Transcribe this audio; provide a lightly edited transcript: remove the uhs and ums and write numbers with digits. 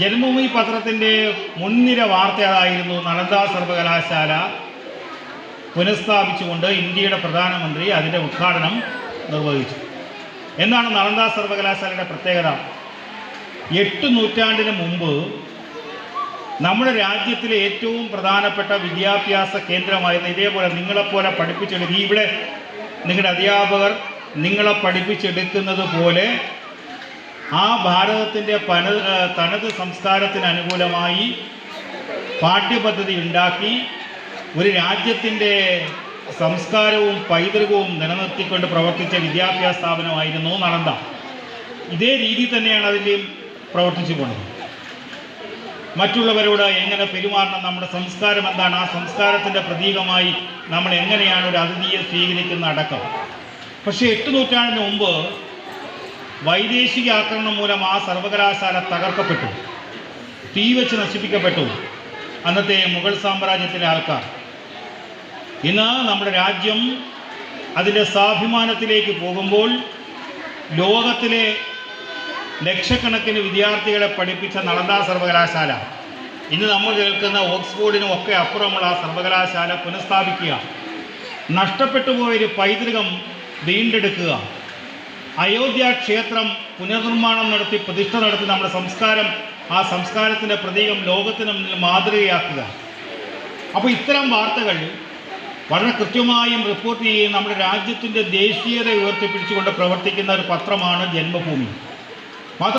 ജന്മഭൂമി പത്രത്തിൻ്റെ മുൻനിര വാർത്തയായിരുന്നു നളന്ദ സർവകലാശാല പുനഃസ്ഥാപിച്ചുകൊണ്ട് ഇന്ത്യയുടെ പ്രധാനമന്ത്രി അതിൻ്റെ ഉദ്ഘാടനം നിർവഹിച്ചു. എന്താണ് നളന്ദ സർവകലാശാലയുടെ പ്രത്യേകത? 8 നൂറ്റാണ്ടിന് മുമ്പ് നമ്മുടെ രാജ്യത്തിലെ ഏറ്റവും പ്രധാനപ്പെട്ട വിദ്യാഭ്യാസ കേന്ദ്രമായിരുന്നു. ഇതേപോലെ നിങ്ങളെപ്പോലെ പഠിപ്പിച്ചെടുക്കുക, ഇവിടെ നിങ്ങളുടെ അധ്യാപകർ നിങ്ങളെ പഠിപ്പിച്ചെടുക്കുന്നത് പോലെ ആ ഭാരതത്തിൻ്റെ തനത് സംസ്കാരത്തിന് അനുകൂലമായി പാഠ്യപദ്ധതി ഉണ്ടാക്കി ഒരു രാജ്യത്തിൻ്റെ സംസ്കാരവും പൈതൃകവും നിലനിർത്തിക്കൊണ്ട് പ്രവർത്തിച്ച വിദ്യാഭ്യാസ സ്ഥാപനമായിരുന്നു നളന്ദ. ഇതേ രീതി തന്നെയാണ് അതിൻ്റെയും പ്രവർത്തിച്ചു പോണത്. മറ്റുള്ളവരോട് എങ്ങനെ പെരുമാറണം, നമ്മുടെ സംസ്കാരം എന്താണ്, ആ സംസ്കാരത്തിൻ്റെ പ്രതീകമായി നമ്മൾ എങ്ങനെയാണ് ഒരു അതിഥിയെ സ്വീകരിക്കുന്ന അടക്കം. പക്ഷേ 8 നൂറ്റാണ്ടിന് മുമ്പ് വൈദേശിക ആക്രമണം മൂലം ആ സർവകലാശാല തകർക്കപ്പെട്ടു, തീ വെച്ച് നശിപ്പിക്കപ്പെട്ടു അന്നത്തെ മുഗൾ സാമ്രാജ്യത്തിലെ ആൾക്കാർ. ഇന്ന് നമ്മുടെ രാജ്യം അതിൻ്റെ സ്വാഭിമാനത്തിലേക്ക് പോകുമ്പോൾ ലോകത്തിലെ ലക്ഷക്കണക്കിന് വിദ്യാർത്ഥികളെ പഠിപ്പിച്ച നളന്ദ സർവകലാശാല ഇന്ന് നമ്മൾ കേൾക്കുന്ന ഓക്സ്ഫോർഡിനും ഒക്കെ അപ്പുറമുള്ള ആ സർവകലാശാല പുനഃസ്ഥാപിക്കുക, നഷ്ടപ്പെട്ടു പോയൊരു പൈതൃകം വീണ്ടെടുക്കുക, അയോധ്യ ക്ഷേത്രം പുനർനിർമ്മാണം നടത്തി പ്രതിഷ്ഠ നടത്തി നമ്മുടെ സംസ്കാരം, ആ സംസ്കാരത്തിൻ്റെ പ്രതീകം ലോകത്തിന് മുന്നിൽ മാതൃകയാക്കുക. അപ്പോൾ ഇത്തരം വാർത്തകൾ വളരെ കൃത്യമായും റിപ്പോർട്ട് ചെയ്യുകയും നമ്മുടെ രാജ്യത്തിൻ്റെ ദേശീയത ഉയർത്തിപ്പിടിച്ചുകൊണ്ട് പ്രവർത്തിക്കുന്ന ഒരു പത്രമാണ് ജന്മഭൂമി.